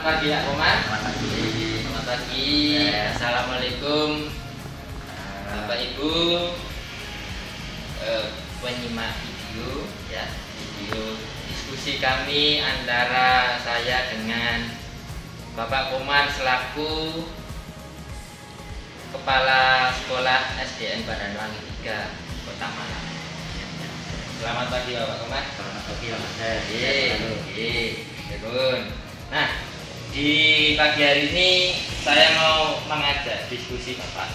Selamat pagi Pak Komar. Selamat pagi. Selamat pagi. Assalamualaikum Bapak Ibu penyimak video ya, video diskusi kami antara saya dengan Bapak Komar selaku Kepala Sekolah SDN Baranwangi 3 Kota Malang. Selamat pagi Bapak Komar. Selamat pagi Mas. Nah, di pagi hari ini saya mau mengajak diskusi Bapak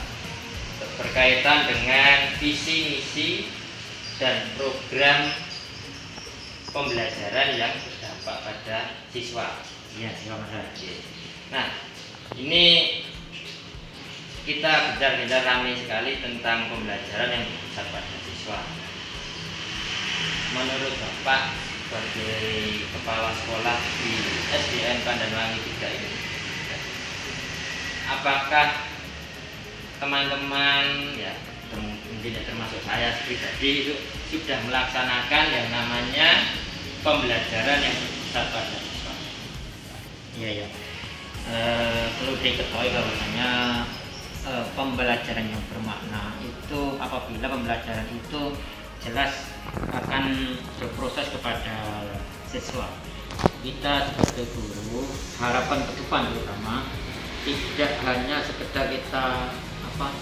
berkaitan dengan visi misi dan program pembelajaran yang berdampak pada siswa. Iya, selamat pagi. Nah, ini kita bicara ramai sekali tentang pembelajaran yang berpusat pada siswa. Menurut Bapak sebagai kepala sekolah di SDN Baranwangi 3 ini, apakah teman-teman ya, mungkin termasuk saya pribadi itu sudah melaksanakan yang namanya pembelajaran yang berpusat pada siswa? Iya. Perlu diketahui bahwasanya pembelajaran yang bermakna itu apabila pembelajaran itu jelas akan berproses kepada siswa. Kita sebagai guru, harapan ke depan terutama tidak hanya sekedar kita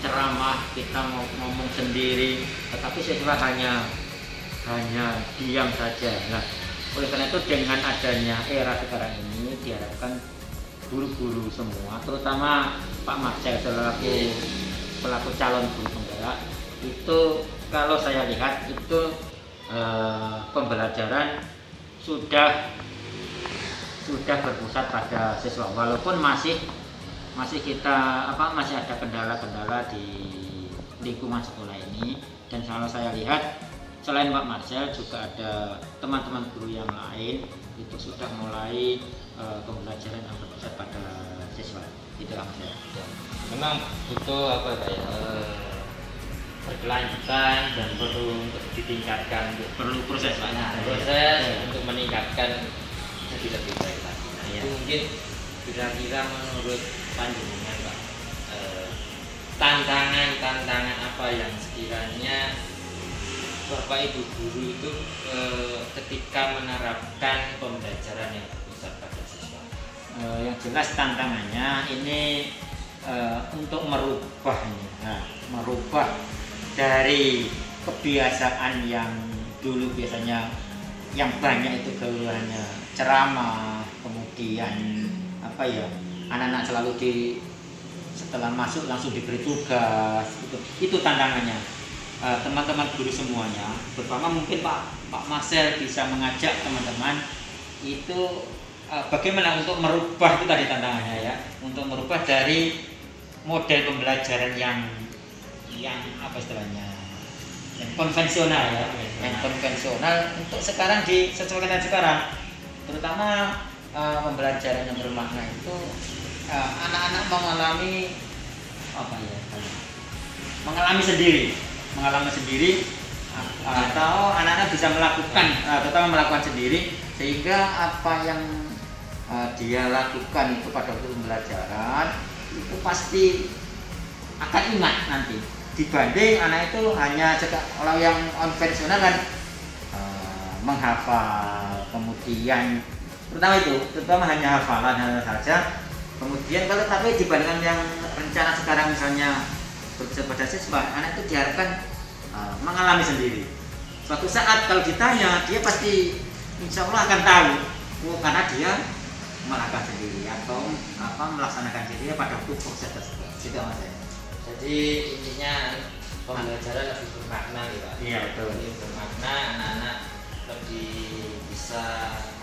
ceramah, kita ngomong sendiri, tetapi siswa hanya diam saja. Nah, oleh karena itu dengan adanya era sekarang ini diharapkan guru-guru semua, terutama Pak Marcel selaku pelaku calon guru penggerak, itu kalau saya lihat itu pembelajaran sudah berpusat pada siswa, walaupun masih kita masih ada kendala-kendala di lingkungan sekolah ini. Dan kalau saya lihat selain Pak Marcel juga ada teman-teman guru yang lain itu sudah mulai pembelajaran yang berpusat pada siswa. Itulah Mas. Memang butuh berkelanjutan dan perlu untuk ditingkatkan, perlu proses untuk meningkatkan jadi lebih baik lagi. Nah, itu mungkin kira-kira menurut panjenengan Pak, tantangan apa yang sekiranya Bapak Ibu guru itu ketika menerapkan pembelajaran yang berpusat pada siswa? Yang jelas tantangannya ini untuk merubah dari kebiasaan yang dulu biasanya yang banyak itu keluarnya ceramah, kemudian anak-anak selalu setelah masuk langsung diberi tugas, itu tantangannya. Teman-teman guru semuanya, terutama mungkin Pak Marcel bisa mengajak teman-teman itu bagaimana untuk merubah, itu tadi tantangannya ya, untuk merubah dari model pembelajaran yang yang konvensional ya, yang konvensional untuk sekarang disesuaikan sekarang, terutama pembelajaran yang bermakna itu anak-anak mengalami sendiri atau anak-anak bisa melakukan sendiri, sehingga apa yang dia lakukan itu pada waktu pembelajaran itu pasti akan ingat nanti, dibanding anak itu hanya kalau yang konvensional kan menghafal, kemudian terutama hanya hafalan saja. Kemudian tapi dibandingkan yang rencana sekarang misalnya berpusat pada siswa, anak itu diharapkan mengalami sendiri. Suatu saat kalau ditanya, dia pasti insya Allah akan tahu, karena dia melakukan sendiri atau melaksanakan sendiri pada waktu proses tersebut. Gitu Mas. Jadi intinya pembelajaran lebih bermakna gitu Pak. Iya, betul. Lebih bermakna, anak-anak lebih bisa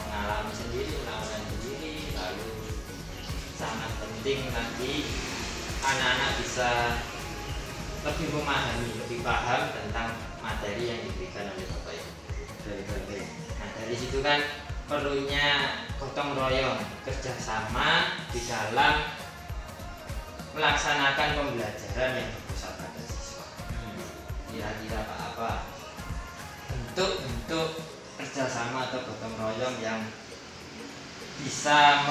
mengalami sendiri, melakukan sendiri. Lalu sangat penting lagi anak-anak bisa lebih memahami, lebih paham tentang materi yang diberikan oleh Bapak Ibu. Nah, dari situ kan perlunya gotong royong, kerjasama di dalam melaksanakan pembelajaran yang berpusat pada siswa. Kira-kira apa bentuk kerjasama atau gotong royong yang bisa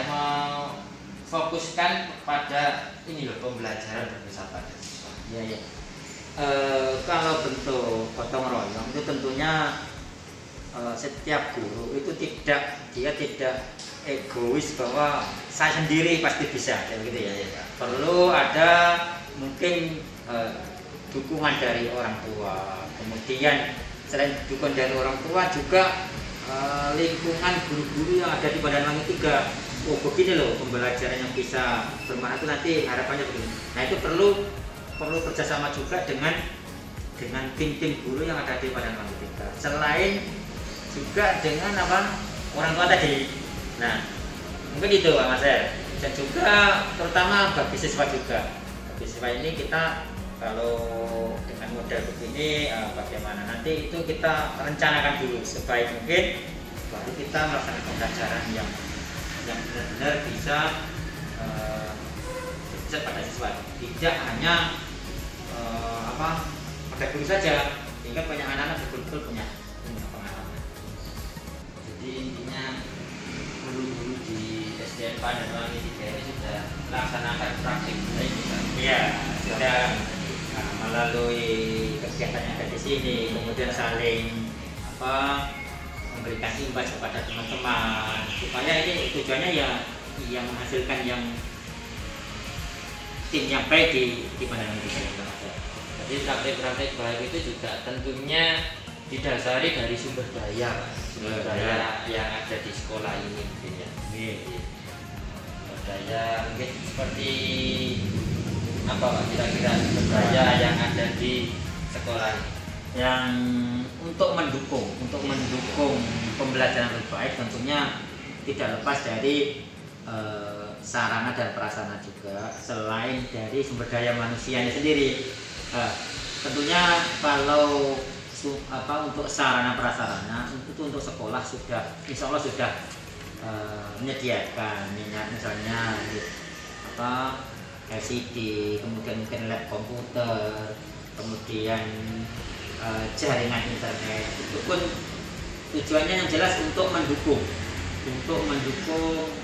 memfokuskan kepada ini loh, pembelajaran berpusat pada siswa. Ya, ya. Kalau bentuk gotong royong itu tentunya setiap guru itu tidak egois bahwa saya sendiri pasti bisa, kayak gitu ya. Perlu ada mungkin dukungan dari orang tua, kemudian selain dukungan dari orang tua juga lingkungan guru-guru yang ada di Pandan Wangi 3. Oh begini loh pembelajaran yang bisa bermakna itu, nanti harapannya begini. Nah itu perlu kerjasama juga dengan tim-tim guru yang ada di Pandan Wangi 3. Selain juga dengan orang tua tadi. Nah mungkin itu Pak Mas. Dan juga terutama bagi siswa juga. Bagi siswa ini kita kalau dengan model begini bagaimana nanti itu kita rencanakan dulu sebaik mungkin, baru kita melaksanakan pembelajaran yang benar-benar bisa berpusat pada siswa, tidak hanya pada guru saja, sehingga banyak anak-anak betul-betul punya pengalaman. Jadi intinya guru-guru di SDN Pandan Wangi 3 ini sudah melaksanakan praktik baik. Iya, sudah melalui kegiatan yang ada di sini, kemudian saling memberikan imbas kepada teman-teman supaya ini tujuannya ya yang menghasilkan tim yang baik di Pandan Wangi 3. Jadi praktik-praktik baik itu juga tentunya didasari dari sumber daya yang ada di sekolah ini mungkin ya. Sumber daya mungkin seperti apa Pak, kira-kira sumber daya yang ada di sekolah yang untuk mendukung pembelajaran terbaik tentunya tidak lepas dari sarana dan prasarana juga, selain dari sumber daya manusianya sendiri. Tentunya kalau untuk sarana prasarana itu untuk sekolah sudah insya Allah sudah menyediakan misalnya LCD, kemudian mungkin lab komputer, kemudian jaringan internet. Itu pun tujuannya yang jelas untuk mendukung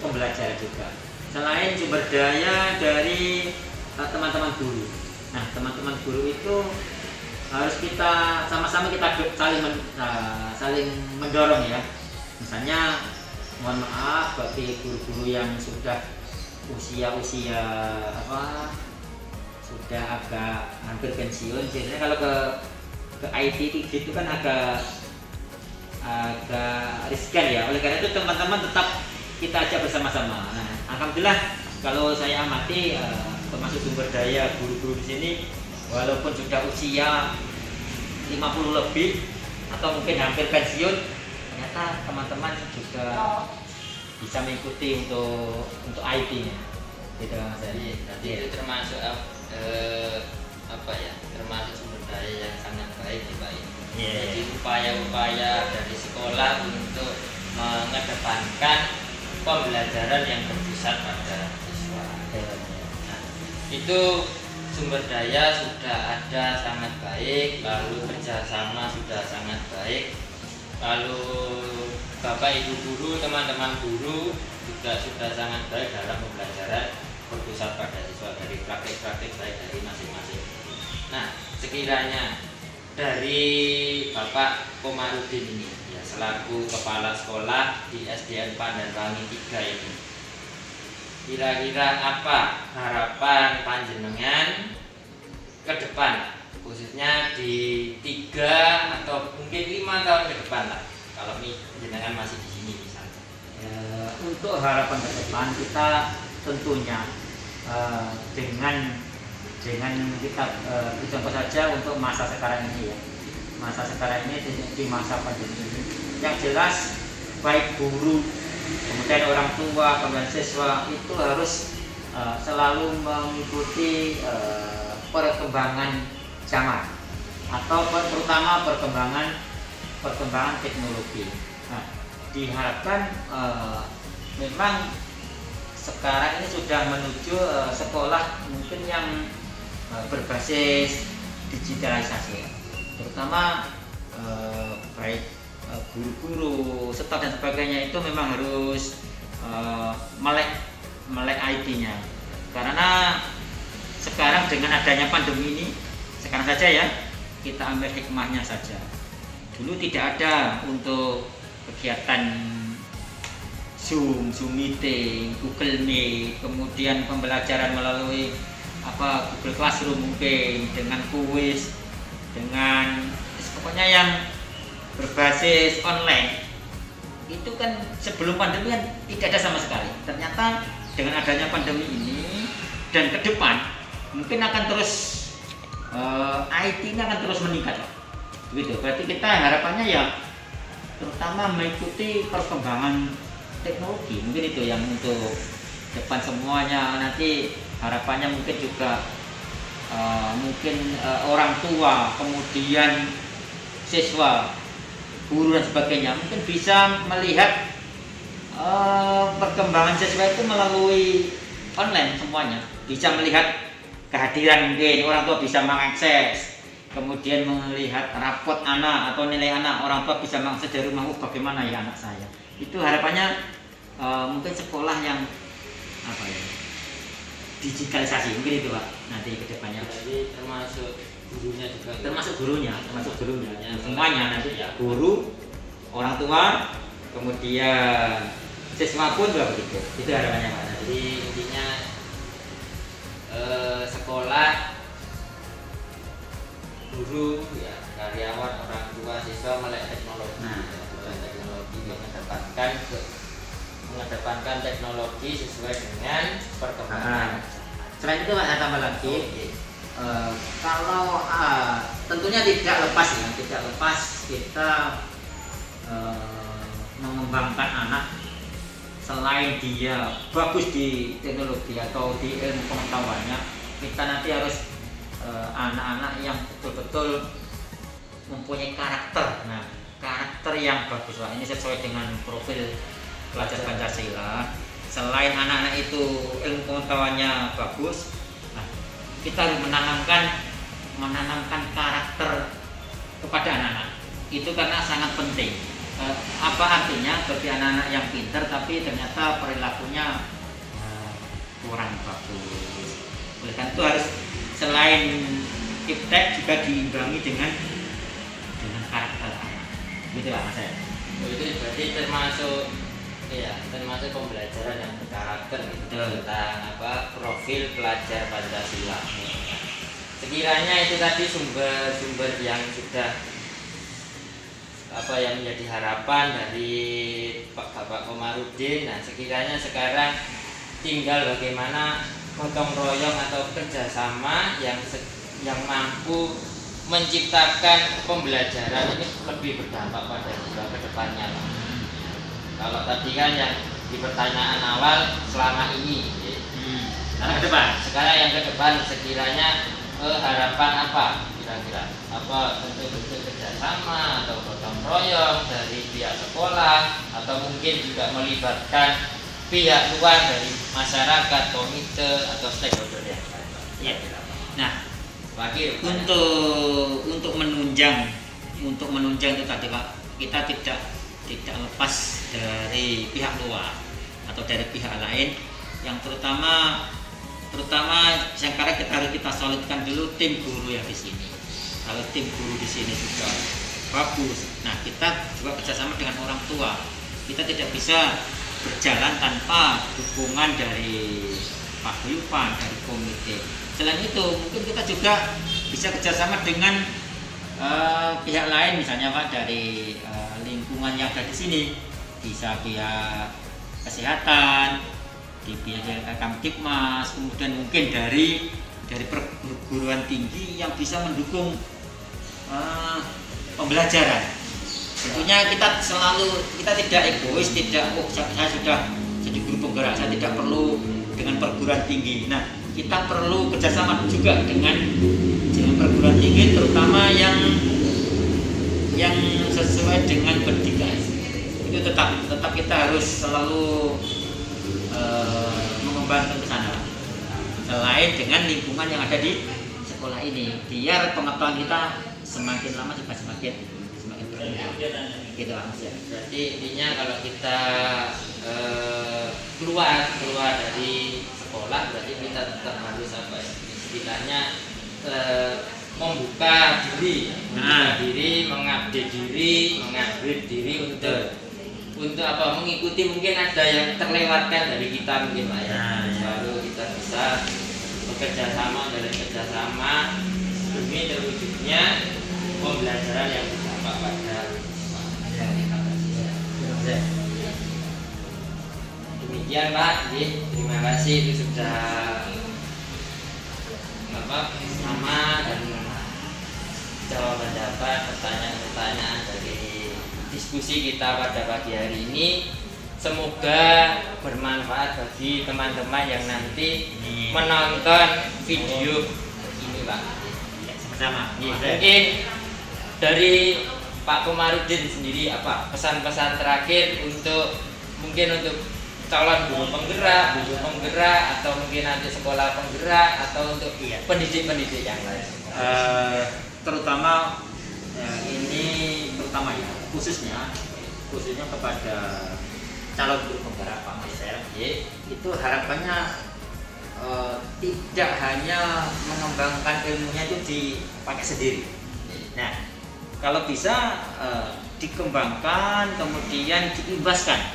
pembelajaran juga. Selain sumber daya dari teman-teman guru. Nah, teman-teman guru itu harus kita sama-sama kita saling mendorong ya. Misalnya mohon maaf bagi guru-guru yang sudah usia sudah agak hampir pensiun, biasanya kalau ke IT itu kan agak riskan ya. Oleh karena itu teman-teman tetap kita ajak bersama-sama. Nah, alhamdulillah kalau saya amati termasuk sumber daya guru-guru di sini walaupun sudah usia 50 lebih atau mungkin hampir pensiun, ternyata teman-teman juga bisa mengikuti untuk IT-nya. Gitu Mas. Jadi itu termasuk termasuk sumber daya yang sangat baik ya Pak. Jadi upaya-upaya dari sekolah untuk mengedepankan pembelajaran yang berpusat pada siswa. Nah, itu sumber daya sudah ada sangat baik, lalu kerjasama sudah sangat baik, lalu Bapak Ibu guru, teman-teman guru juga sudah sangat baik dalam pembelajaran berpusat pada siswa dari praktik-praktik baik dari masing-masing. Nah, sekiranya dari Bapak Komarudin ini ya selaku kepala sekolah di SDN Pandan Wangi 3 ini, kira-kira apa harapan panjenengan ke depan, khususnya di 3 atau mungkin 5 tahun ke depan lah, kalau panjenengan masih di sini misalnya? Untuk harapan ke depan kita tentunya dengan kita contoh saja untuk masa sekarang ini ya, masa sekarang ini di masa pandemi ini, yang jelas baik guru, kemudian orang tua, kemudian siswa itu harus selalu mengikuti perkembangan zaman atau terutama perkembangan teknologi. Nah, diharapkan memang sekarang ini sudah menuju sekolah mungkin yang berbasis digitalisasi, terutama baik guru-guru, stok dan sebagainya itu memang harus melek IT-nya. Karena sekarang dengan adanya pandemi ini, sekarang saja ya, kita ambil hikmahnya saja. Dulu tidak ada untuk kegiatan Zoom meeting, Google Meet, kemudian pembelajaran melalui Google Classroom mungkin, dengan kuis, dengan pokoknya yang berbasis online. Itu kan sebelum pandemi kan tidak ada sama sekali. Ternyata dengan adanya pandemi ini dan ke depan mungkin akan terus IT-nya akan terus meningkat. Begitu. Berarti kita harapannya ya terutama mengikuti perkembangan teknologi, mungkin itu yang untuk depan semuanya. Nanti harapannya mungkin juga orang tua, kemudian siswa, guru dan sebagainya mungkin bisa melihat perkembangan siswa itu melalui online semuanya. Bisa melihat kehadiran, mungkin orang tua bisa mengakses, kemudian melihat rapot anak atau nilai anak, orang tua bisa mengakses dari rumah, bagaimana ya anak saya. Itu harapannya mungkin sekolah yang digitalisasi, mungkin itu Pak nanti ke depannya. Jadi termasuk gurunya juga. Termasuk gurunya semuanya nanti ya, guru, orang tua, kemudian siswa pun juga begitu. Itu harapannya Pak. Jadi intinya sekolah, guru, ya karyawan, orang tua, siswa melek teknologi. Teknologi mengedepankan teknologi sesuai dengan perkembangan. Selain itu Pak, saya tambah lagi. Kalau tentunya tidak lepas kita mengembangkan anak. Selain dia bagus di teknologi atau di ilmu pengetahuannya, kita nanti harus anak-anak yang betul-betul mempunyai karakter. Nah, karakter yang bagus Pak, ini sesuai dengan profil pelajar Pancasila. Selain anak-anak itu ilmu pengetahuannya bagus, kita harus menanamkan karakter kepada anak-anak. Itu karena sangat penting. Apa artinya bagi anak-anak yang pintar tapi ternyata perilakunya kurang bagus. Oleh karena itu harus selain iptek juga diimbangi dengan karakter anak. Gitu lah Mas. Itu berarti termasuk pembelajaran yang berkarakter gitu, tentang profil pelajar Pancasila. Sekiranya itu tadi sumber-sumber yang sudah yang menjadi harapan dari Bapak Komarudin. Nah, sekiranya sekarang tinggal bagaimana gotong royong atau kerjasama yang mampu menciptakan pembelajaran ini lebih berdampak pada siswa ke depannya. Kalau tadi kan yang di pertanyaan awal selama ini, ke depan. Sekarang yang ke depan sekiranya harapan apa kira-kira? Apa bentuk-bentuk kerjasama atau gotong royong dari pihak sekolah atau mungkin juga melibatkan pihak luar dari masyarakat, komite atau stakeholder yang lain? Ya. Nah, untuk menunjang itu tadi Pak, kita tidak lepas dari pihak luar atau dari pihak lain yang terutama sekarang kita solidkan dulu tim guru yang di sini. Kalau tim guru di sini sudah bagus, nah kita juga kerjasama dengan orang tua. Kita tidak bisa berjalan tanpa dukungan dari paguyuban, dari komite. Selain itu mungkin kita juga bisa kerjasama dengan pihak lain, misalnya Pak dari lingkungan yang ada di sini, bisa pihak kesehatan, di pihak Kamtibmas, kemudian mungkin dari perguruan tinggi yang bisa mendukung pembelajaran. Tentunya kita tidak egois, saya sudah jadi guru penggerak, saya tidak perlu dengan perguruan tinggi. Nah, kita perlu kerjasama juga dengan perguruan tinggi, terutama yang sesuai dengan pendidikan. Itu tetap kita harus selalu mengembangkan ke sana. Selain dengan lingkungan yang ada di sekolah ini, biar pengetahuan kita semakin lama juga semakin gitu Mas ya. Berarti intinya kalau kita keluar dari sekolah, berarti kita tetap harus apa ya, istilahnya membuka diri, mengupdate diri untuk apa, mengikuti, mungkin ada yang terlewatkan dari kita mungkin Pak ya. Baru kita bisa bekerja sama demi terwujudnya pembelajaran yang berdampak pada demikian Pak. Terima kasih itu sudah sama dan jawaban pertanyaan dari diskusi kita pada pagi hari ini. Semoga bermanfaat bagi teman-teman yang nanti menonton video ini Pak. Sama-sama. Mungkin dari Pak Komarudin sendiri apa pesan-pesan terakhir untuk calon guru penggerak atau mungkin nanti sekolah penggerak atau untuk pendidik-pendidik yang lain. Terutama khususnya kepada calon guru penggerak Pak Marcel, itu harapannya tidak hanya mengembangkan ilmunya itu dipakai sendiri. Nah, kalau bisa dikembangkan kemudian diimbaskan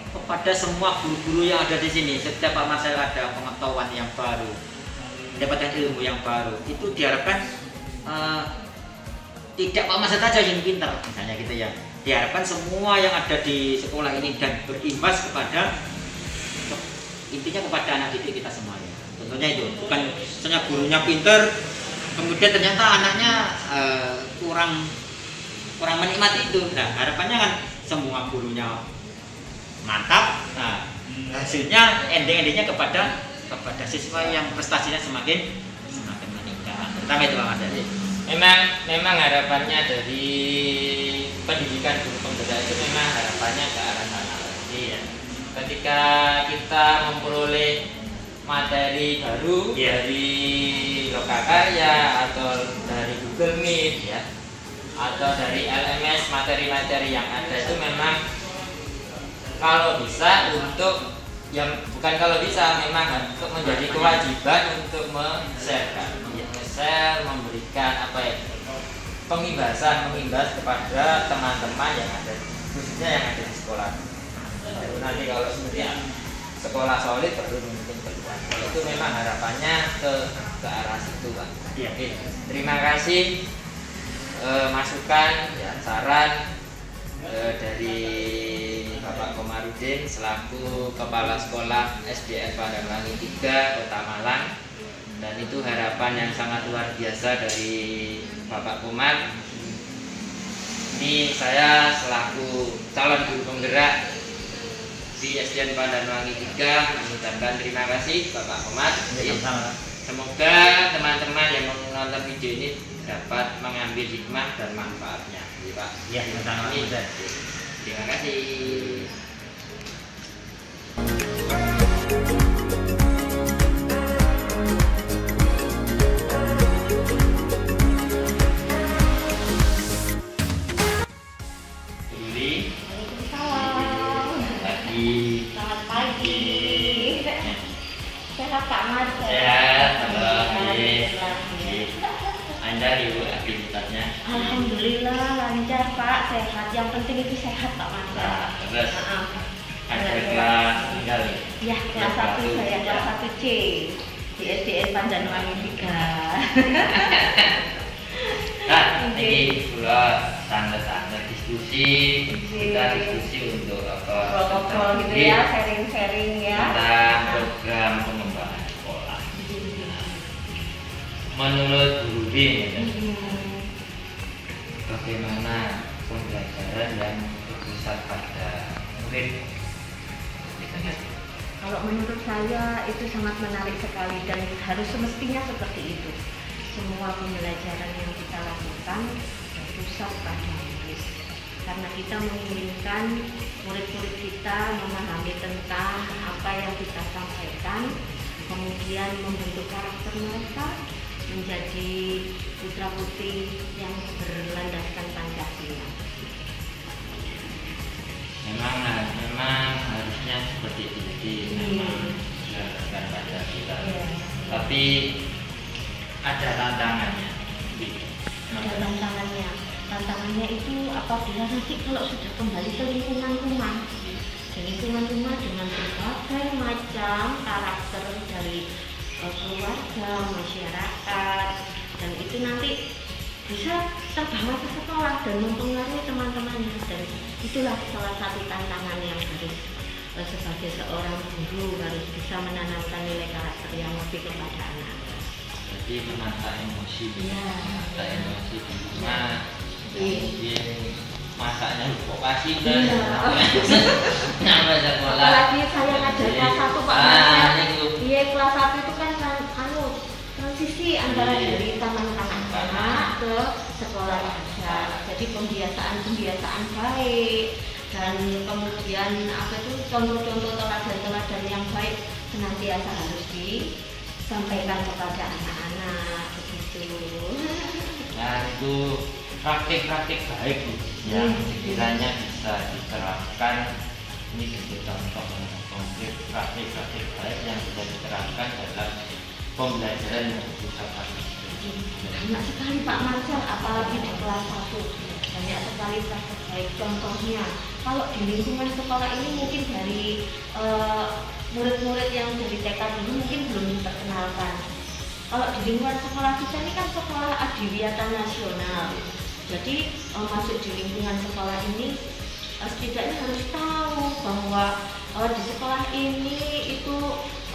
kepada semua guru-guru yang ada di sini. Setiap Pak Marcel ada pengetahuan yang baru, mendapatkan ilmu yang baru, itu diharapkan tidak Pak Marcel saja yang pintar, misalnya gitu ya. Diharapkan semua yang ada di sekolah ini dan berimbas intinya kepada anak didik kita semuanya. Contohnya itu, bukan misalnya gurunya pintar, kemudian ternyata anaknya kurang menikmati itu. Nah, harapannya kan semua gurunya mantap. Nah, hasilnya endingnya kepada siswa yang prestasinya semakin meningkat. Pertama itu Pak Marcel. Memang harapannya dari pendidikan guru penggerak itu memang harapannya ke arah sana. Ketika kita memperoleh materi baru dari Lokakarya atau dari Google Meet atau dari LMS, materi-materi yang ada itu memang kalau bisa memang menjadi kewajiban untuk share, memberikan pengimbas kepada teman-teman yang ada, khususnya yang ada di sekolah. Baru nanti kalau sebenarnya sekolah solid baru mungkin keluar. Itu memang harapannya ke arah situ Pak. Terima kasih masukan saran dari Bapak Komarudin selaku Kepala Sekolah SDN Pandanwangi 3 Kota Malang. Dan itu harapan yang sangat luar biasa dari Bapak Komar. Ini saya selaku calon guru penggerak di SDN Pandanwangi 3 mengucapkan terima kasih Bapak Komar. Semoga teman-teman yang menonton video ini dapat mengambil hikmah dan manfaatnya, Pak. Terima kasih. Selamat pagi. Sehat Pak Marcel? Sehat, Anda Ibu aktivitasnya? Alhamdulillah lancar Pak, sehat. Yang penting itu sehat Pak Marcel. Terus ada kelas tinggal ya? Kelas 1 saya, kelas 1C di SDN Pandanwangi 3. Ini pula standar diskusi, kita diskusi untuk ngobrol gitu ya, sharing-sharing ya tentang program pengembangan sekolah. Menurut Bu Rudi, bagaimana pembelajaran yang berpusat pada murid? Kalau menurut saya itu sangat menarik sekali dan harus semestinya seperti itu. Semua pembelajaran yang kita lakukan berpusat pada murid, karena kita menginginkan murid-murid kita memahami tentang apa yang kita sampaikan, kemudian membentuk karakter mereka, menjadi putra putri yang berlandaskan Pancasila. Memang harusnya seperti itu, memang berdasarkan Pancasila. Tapi ada tantangannya. Ada tantangannya. Tantangannya itu apabila nanti kalau sudah kembali ke lingkungan rumah, dengan berbagai macam karakter dari keluarga, masyarakat, dan itu nanti bisa terbawa ke sekolah dan mempengaruhi teman-temannya. Dan itulah salah satu tantangan yang harus sebagai seorang guru harus bisa menanamkan nilai karakter yang lebih kepada anak. Jadi menata emosi, menata emosi di rumah. Mungkin masaknya vokasi kan. Apalagi saya ngajar kelas 1 Pak Marcel. Iya, kelas 1 itu kan transisi antara dari taman kanak-kanak ke sekolah dasar. Jadi pembiasaan baik dan kemudian contoh-contoh teladan yang baik senantiasa harus disampaikan kepada anak-anak begitu. Nah, itu praktik-praktik baik yang sekiranya bisa diterapkan. Ini sebagai contoh konkret praktik-praktik baik yang bisa diterapkan dalam pembelajaran yang bersifat aktif. Banyak sekali Pak Marcel, apalagi di kelas 1 banyak sekali praktik baik. Contohnya kalau di lingkungan sekolah ini mungkin dari murid-murid yang dari TK dulu mungkin belum diperkenalkan. Kalau di lingkungan sekolah kita ini kan sekolah adiwiyata nasional. Jadi masuk di lingkungan sekolah ini setidaknya harus tahu bahwa di sekolah ini itu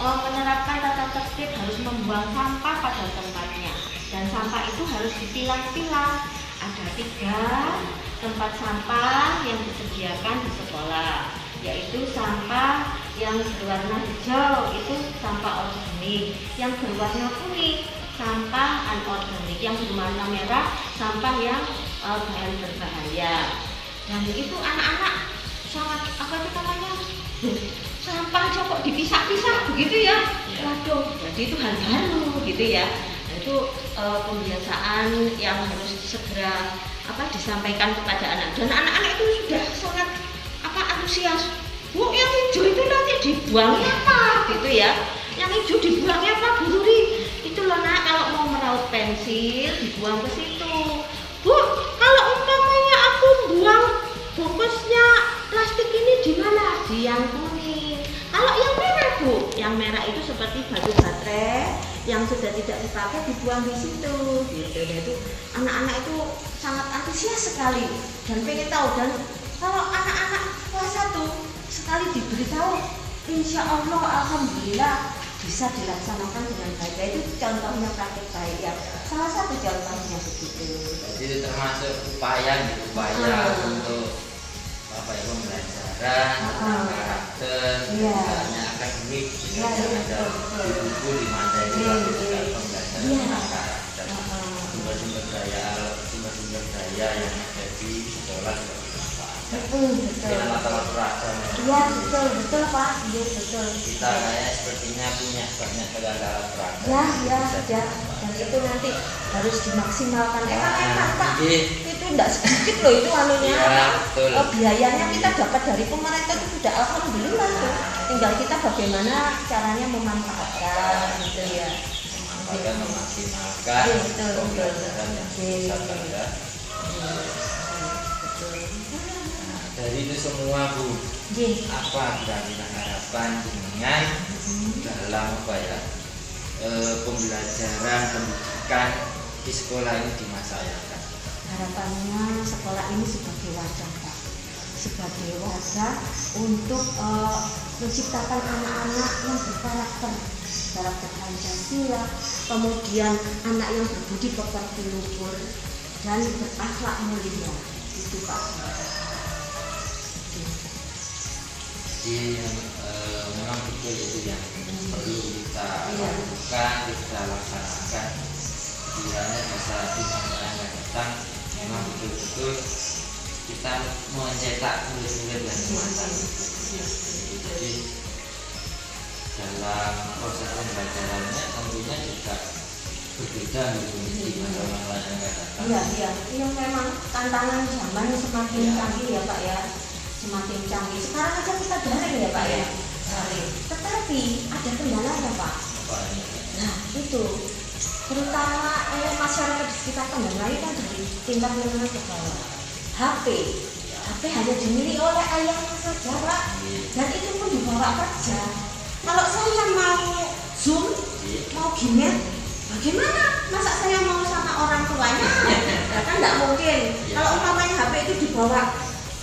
menerapkan tata tertib, harus membuang sampah pada tempatnya, dan sampah itu harus dipilah-pilah. Ada 3 tempat sampah yang disediakan di sekolah, yaitu sampah yang berwarna hijau itu sampah organik, yang berwarna kuning sampah anorganik, yang berwarna merah sampah yang bahan berbahaya. Dan itu anak-anak sangat sampah aja kok dipisah-pisah begitu ya. Waduh, jadi itu hal baru gitu ya. Nah, itu pembiasaan yang harus segera disampaikan kepada anak, dan anak-anak itu sudah sangat antusias. Bu, yang hijau itu nanti dibuangnya apa gitu ya? Yang hijau dibuangnya apa, Bu Ruri? Itu loh nak, kalau mau meraut pensil dibuang ke situ. Bu, kalau umpamanya aku buang bungkusnya plastik ini di mana? Di yang kuning. Kalau yang merah Bu, yang merah itu seperti batu baterai yang sudah tidak dipakai dibuang di situ. Gitu. Itu anak-anak itu sangat antusias sekali dan pengen tahu. Dan kalau anak-anak kelas 1 sekali diberitahu, insya Allah alhamdulillah bisa dilaksanakan dengan baik. Itu contohnya praktik baik ya. Salah satu contohnya begitu. Jadi itu termasuk upaya untuk pembelajaran karakter, misalnya akademik, ada di buku di materi pembelajaran karakter, sumber-sumber daya yang ada di sekolah juga dimanfaatkan. Dengan masalah pelajaran. Iya betul Pak. Iya betul. Kita sepertinya punya banyak sekali alat peraga. Ya. Dan itu nanti harus dimaksimalkan. Enak Pak. Itu enggak sedikit loh itu anunya. Biayanya kita dapat dari pemerintah itu sudah alhamdulillah tuh. Tinggal kita bagaimana caranya memanfaatkan gitu ya. Memaksimalkan pembelajaran yang bisa bangga. Dari itu semua Bu, apa kira-kira harapan dengan dalam pembelajaran pendidikan di sekolah ini di masa yang akan datang? Harapannya sekolah ini sebagai wadah Pak, sebagai wadah untuk menciptakan anak-anak yang berkarakter Pancasila, kemudian anak yang berbudi pekerti luhur dan berakhlak mulia. Itu Pak. Jadi memang betul itu yang perlu kita lakukan, kita laksanakan. Kiranya bisa di masa yang akan datang memang betul-betul kita mencetak murid-murid yang semacam itu. Jadi dalam proses pembelajarannya tentunya juga berbeda mudah gitu di masa-masa yang akan datang. Iya, iya. Ini memang tantangan zaman semakin canggih ya Pak ya. Semakin canggih. Sekarang aja kita daring ya Pak ya. Daring. Tetapi ada kendalanya Pak. Apa ini? Nah itu terutama masyarakat di sekitar Kendal itu kan dari tingkat menengah ke bawah. HP hanya dimiliki oleh ayahnya saja Pak. Dan itu pun dibawa kerja. Kalau saya mau Zoom, mau Gmail, bagaimana? Masa saya mau sama orang tuanya? Ya kan nggak mungkin. Kalau umpamanya HP itu dibawa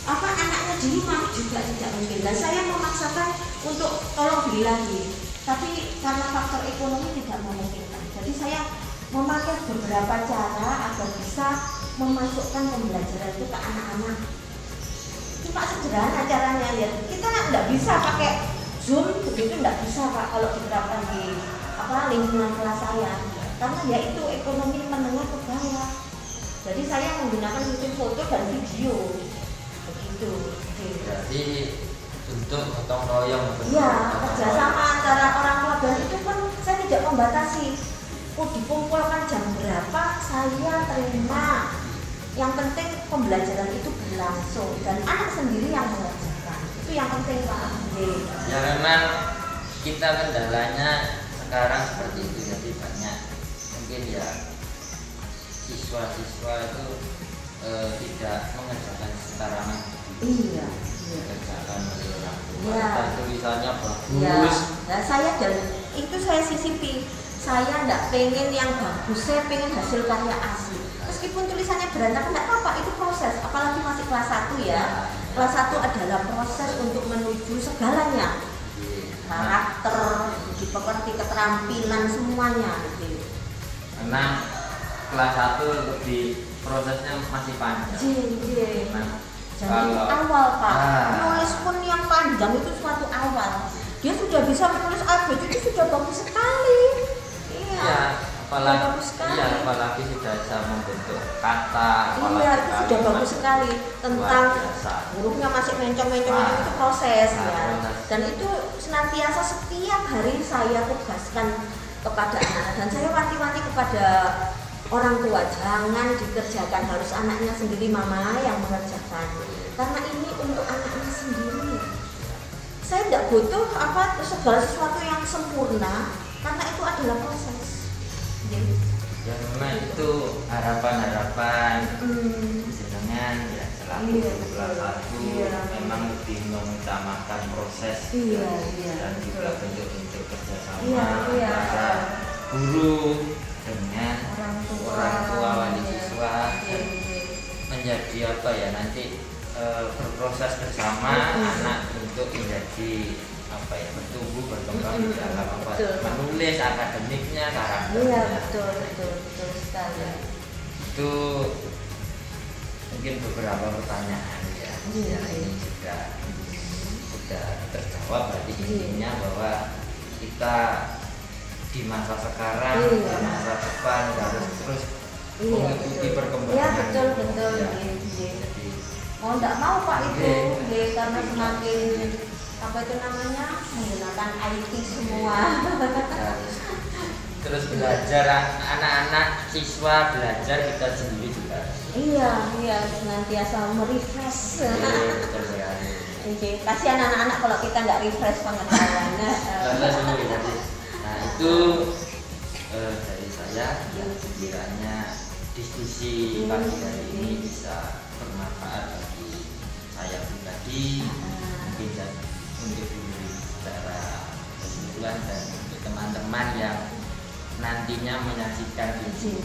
anaknya di rumah juga tidak mungkin. Dan saya memaksakan untuk tolong beli lagi. Tapi karena faktor ekonomi tidak memungkinkan. Jadi saya memakai beberapa cara agar bisa memasukkan pembelajaran itu ke anak-anak. Itu Pak sederhana caranya ya. Kita nggak bisa pakai Zoom begitu, nggak bisa Pak kalau diterapkan di lingkungan kelas saya. Karena ya itu ekonomi menengah ke bawah. Jadi saya menggunakan sistem foto dan video. Begitu. Berarti untuk gotong royong. Iya, kerjasama antara orang tua dan itu pun saya tidak membatasi. Dikumpulkan jam berapa saya terima. Yang penting pembelajaran itu berlangsung dan anak sendiri yang mengerjakan. Itu yang penting Pak. Ya memang kita kendalanya sekarang seperti itu, jadi banyak mungkin ya siswa-siswa itu tidak mengerjakan secara mandiri. Iya. Dikerjakan oleh orang tua. Iya. Dan tulisannya bagus. Ya, nah, saya dan itu saya sisipi. Saya tidak pengen yang bagus, saya pengen hasil karya asli. Meskipun tulisannya berantakan, tidak apa-apa, itu proses. Apalagi masih kelas 1 ya. Kelas 1 adalah proses untuk menuju segalanya. Karakter, dipengerti keterampilan semuanya. Gitu. Karena kelas 1 lebih prosesnya masih panjang. Nah, jadi awal Pak, menulis pun yang panjang itu suatu awal. Dia sudah bisa menulis ABC itu sudah bagus sekali. Iya, apalagi sudah bisa membentuk kata. Iya, itu sudah bagus sekali. Tentang hurufnya masih mencong-mencong itu proses ya. Dan itu senantiasa setiap hari saya tugaskan kepada anak-anak dan saya wanti-wanti kepada orang tua, jangan dikerjakan, harus anaknya sendiri mama yang mengerjakan. Karena ini untuk anaknya sendiri. Saya tidak butuh segala sesuatu yang sempurna, karena itu adalah proses. Ya memang itu harapan-harapan jenengan ya selaku kelas 1 memang lebih mengutamakan proses dan juga bentuk-bentuk kerjasama antara guru dengan orang tua wali siswa menjadi nanti berproses bersama anak untuk menjadi bertumbuh berkembang di dalam menulis akademiknya, karakternya. Iya betul sekali. Itu mungkin beberapa pertanyaan ya. Ini sudah terjawab, berarti intinya bahwa kita di masa sekarang, di masa depan harus terus mengikuti perkembangan. Iya betul. Jadi mau tidak mau Pak itu, karena semakin menggunakan IT semua. Terus belajar anak-anak siswa belajar, kita sendiri juga. Iya senantiasa merefresh. Kasihan anak-anak kalau kita nggak refresh pengetahuannya. Nah itu dari saya yang sekiranya diskusi pagi hari ini bisa bermanfaat bagi saya pribadi, mungkin untuk diri secara kesimpulan dan untuk teman-teman yang nantinya menyaksikan ini.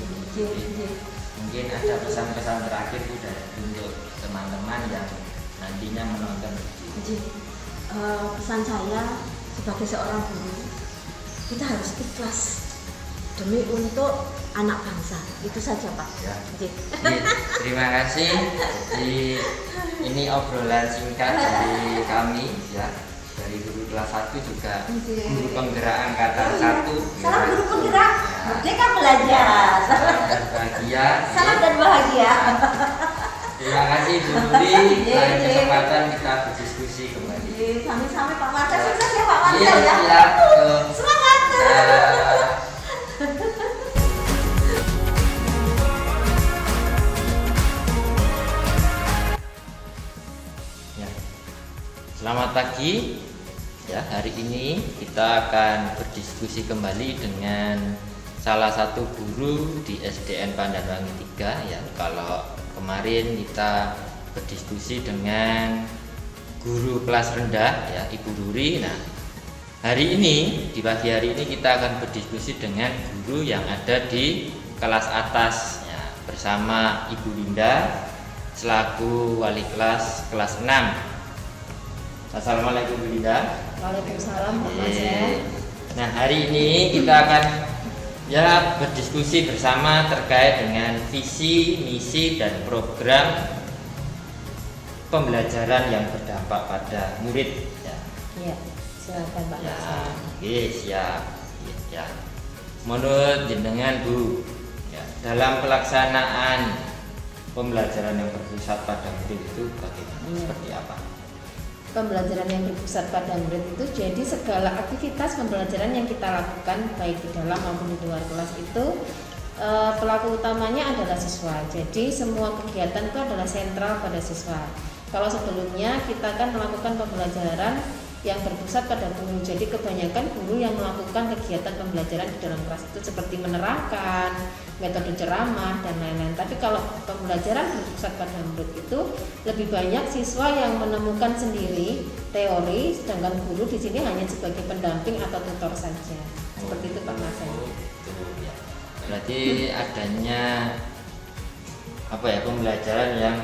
Mungkin ada pesan-pesan terakhir untuk teman-teman yang nantinya menonton video. Pesan saya sebagai seorang guru, kita harus ikhlas demi untuk anak bangsa. Itu saja Pak. Ya. Terima kasih. Jadi ini obrolan singkat dari kami ya, dari guru kelas 1 juga guru penggerak angkatan 1. Salam guru penggerak, merdeka belajar. Salam dan bahagia. Terima kasih Bu Luli. Lain kesempatan kita berdiskusi kembali. Sami-sami Pak Marta, sukses ya Pak Marta ya. Semangat. Semangat. pagi. Ya, hari ini kita akan berdiskusi kembali dengan salah satu guru di SDN Pandanwangi 3 ya. Kalau kemarin kita berdiskusi dengan guru kelas rendah ya, Ibu Ruri. Nah, hari ini di pagi hari ini kita akan berdiskusi dengan guru yang ada di kelas atas ya, bersama Ibu Linda selaku wali kelas 6. Assalamualaikum Bu Linda. Waalaikumsalam Pak Marcel. Nah, hari ini kita akan ya berdiskusi bersama terkait dengan visi, misi dan program pembelajaran yang berdampak pada murid ya. Iya, silakan Pak Ya, Marcel. oke, siap. Ya. Menurut jenengan Bu, ya, dalam pelaksanaan pembelajaran yang berpusat pada murid itu bagaimana? Seperti apa? Pembelajaran yang berpusat pada murid itu jadi segala aktivitas pembelajaran yang kita lakukan baik di dalam maupun di luar kelas itu pelaku utamanya adalah siswa. Jadi semua kegiatan itu adalah sentral pada siswa. Kalau sebelumnya kita kan melakukan pembelajaran yang berpusat pada guru. Jadi kebanyakan guru yang melakukan kegiatan pembelajaran di dalam kelas itu seperti menerangkan, metode ceramah dan lain-lain. Tapi kalau pembelajaran berpusat pada murid itu lebih banyak siswa yang menemukan sendiri teori, sedangkan guru di sini hanya sebagai pendamping atau tutor saja. Seperti itu Pak Marcel. Ya. Berarti adanya pembelajaran yang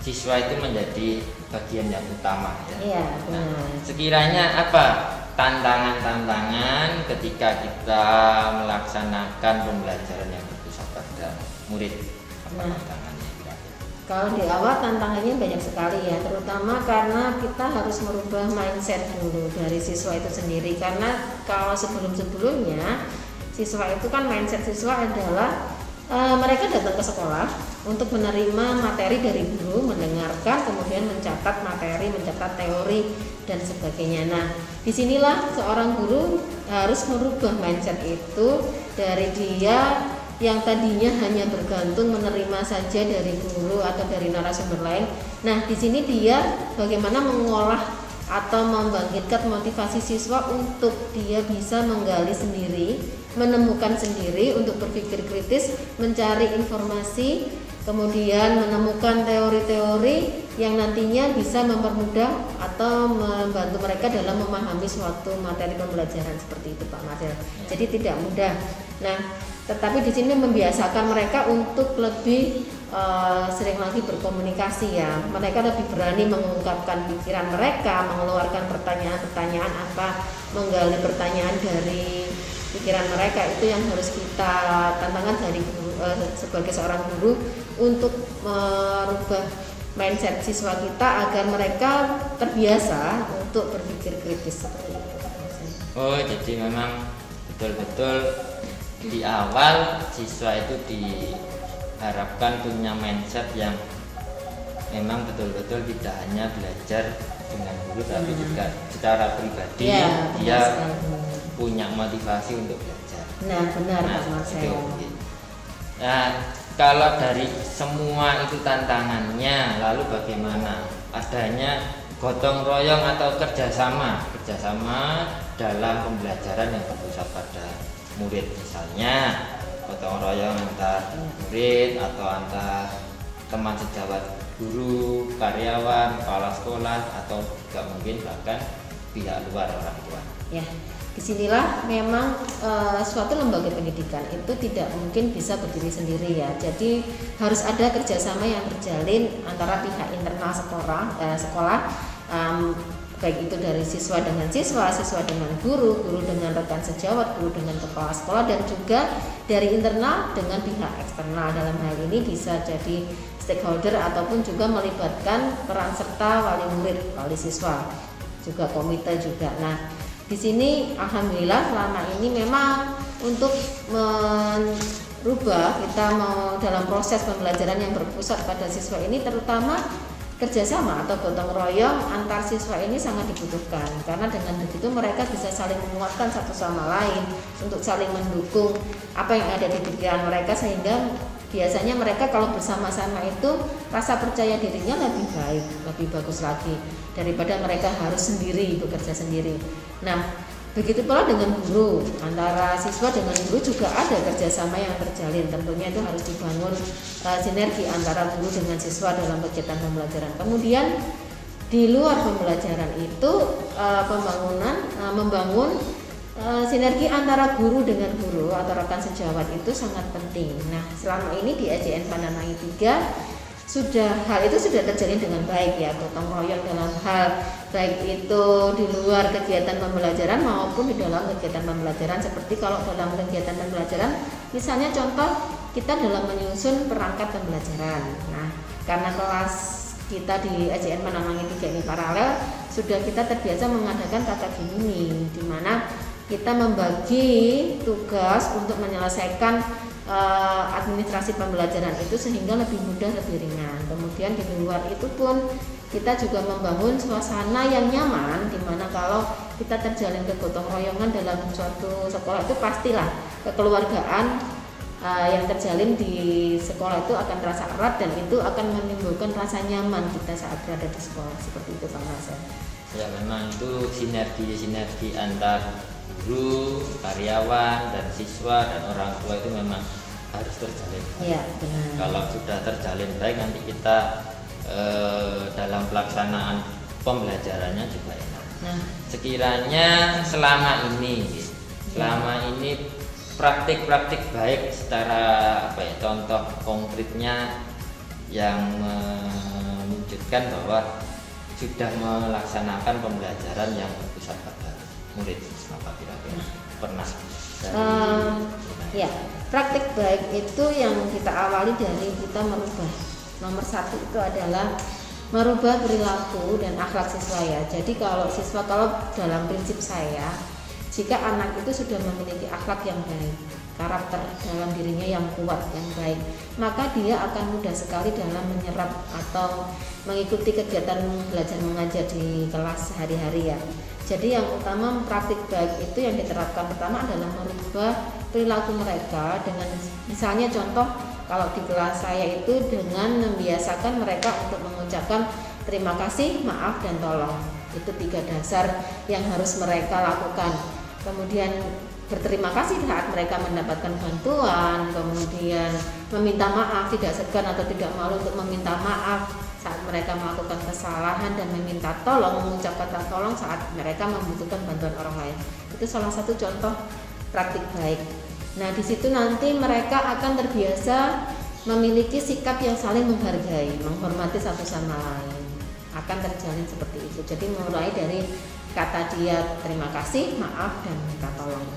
siswa itu menjadi bagian yang utama ya. Iya, benar. Nah, sekiranya apa tantangan-tantangan ketika kita melaksanakan pembelajaran yang berpusat pada murid? Apa tantangannya kira-kira? Kalau di awal tantangannya banyak sekali ya, terutama karena kita harus merubah mindset dulu dari siswa itu sendiri. Karena kalau sebelum-sebelumnya siswa itu kan mindset siswa adalah mereka datang ke sekolah untuk menerima materi dari guru, mendengarkan, kemudian mencatat materi, mencatat teori dan sebagainya. Nah, disinilah seorang guru harus merubah mindset itu dari dia yang tadinya hanya bergantung menerima saja dari guru atau dari narasumber lain. Nah, di sini dia bagaimana mengolah atau membangkitkan motivasi siswa untuk dia bisa menggali sendiri, menemukan sendiri untuk berpikir kritis, mencari informasi, kemudian menemukan teori-teori yang nantinya bisa mempermudah atau membantu mereka dalam memahami suatu materi pembelajaran seperti itu Pak Marcel. Jadi tidak mudah. Nah, tetapi di sini membiasakan mereka untuk lebih sering lagi berkomunikasi ya. Mereka lebih berani mengungkapkan pikiran mereka, mengeluarkan pertanyaan-pertanyaan apa, menggali pertanyaan dari pikiran mereka. Itu yang harus kita tantangan dari guru, sebagai seorang guru untuk merubah mindset siswa kita agar mereka terbiasa untuk berpikir kritis seperti itu. Oh, jadi memang betul-betul di awal siswa itu diharapkan punya mindset yang memang betul-betul tidak hanya belajar dengan guru tapi juga secara pribadi Ya, dia sekali. punya motivasi untuk belajar. Nah, benar Pak Marcel. Nah, kalau dari semua itu tantangannya, lalu bagaimana adanya gotong royong atau kerjasama dalam pembelajaran yang berpusat pada murid, misalnya gotong royong antar murid atau antar teman sejawat guru, karyawan, kepala sekolah atau juga mungkin bahkan pihak luar orang tua. Ya, disinilah memang suatu lembaga pendidikan itu tidak mungkin bisa berdiri sendiri ya. Jadi harus ada kerjasama yang terjalin antara pihak internal sekolah, baik itu dari siswa dengan siswa, siswa dengan guru, guru dengan rekan sejawat, guru dengan kepala sekolah, dan juga dari internal dengan pihak eksternal. Dalam hal ini bisa jadi stakeholder ataupun juga melibatkan peran serta wali murid, wali siswa, juga komite juga. Nah, di sini alhamdulillah selama ini memang untuk merubah kita mau dalam proses pembelajaran yang berpusat pada siswa ini, terutama kerjasama atau gotong royong antar siswa ini sangat dibutuhkan, karena dengan begitu mereka bisa saling menguatkan satu sama lain untuk saling mendukung apa yang ada di pikiran mereka, sehingga biasanya mereka kalau bersama-sama itu rasa percaya dirinya lebih baik, lebih bagus lagi daripada mereka harus sendiri, bekerja sendiri. Nah, begitu pula dengan guru, antara siswa dengan guru juga ada kerjasama yang terjalin. Tentunya itu harus dibangun sinergi antara guru dengan siswa dalam kegiatan pembelajaran. Kemudian di luar pembelajaran itu membangun sinergi antara guru dengan guru atau rekan sejawat itu sangat penting. Nah, selama ini di AJN Pandanangi 3 hal itu sudah terjalin dengan baik ya, gotong royong dalam hal baik itu di luar kegiatan pembelajaran maupun di dalam kegiatan pembelajaran. Seperti kalau dalam kegiatan pembelajaran, misalnya contoh kita dalam menyusun perangkat pembelajaran. Nah, karena kelas kita di AJN Pandanangi 3 ini paralel, sudah kita terbiasa mengadakan kata gini, di mana kita membagi tugas untuk menyelesaikan administrasi pembelajaran itu sehingga lebih mudah, lebih ringan. Kemudian di luar itu pun kita juga membangun suasana yang nyaman, di mana kalau kita terjalin kegotong royongan dalam suatu sekolah itu pastilah kekeluargaan yang terjalin di sekolah itu akan terasa erat dan itu akan menimbulkan rasa nyaman kita saat berada di sekolah. Seperti itu Pak Marcel. Ya, memang itu sinergi antar guru, karyawan, dan siswa dan orang tua itu memang harus terjalin. Iya, benar. Kalau sudah terjalin baik, nanti kita dalam pelaksanaan pembelajarannya juga enak. Nah, sekiranya selama ini praktik-praktik baik secara contoh konkretnya yang menunjukkan bahwa sudah melaksanakan pembelajaran yang berpusat pada murid, apa kira-kira pernah ya, praktik baik itu yang kita awali dari kita merubah. Nomor 1 itu adalah merubah perilaku dan akhlak siswa ya. Jadi kalau dalam prinsip saya, jika anak itu sudah memiliki akhlak yang baik, karakter dalam dirinya yang kuat, yang baik, maka dia akan mudah sekali dalam menyerap atau mengikuti kegiatan belajar mengajar di kelas sehari-hari ya. Jadi yang utama praktik baik itu yang diterapkan pertama adalah merubah perilaku mereka dengan misalnya contoh kalau di kelas saya itu dengan membiasakan mereka untuk mengucapkan terima kasih, maaf, dan tolong. Itu 3 dasar yang harus mereka lakukan. Kemudian berterima kasih saat mereka mendapatkan bantuan, kemudian meminta maaf, tidak segan atau tidak malu untuk meminta maaf saat mereka melakukan kesalahan, dan meminta tolong, mengucap kata tolong saat mereka membutuhkan bantuan orang lain. Itu salah satu contoh praktik baik. Nah, di situ nanti mereka akan terbiasa memiliki sikap yang saling menghargai, menghormati satu sama lain. Akan terjalin seperti itu. Jadi mulai dari kata dia terima kasih, maaf, dan minta tolong.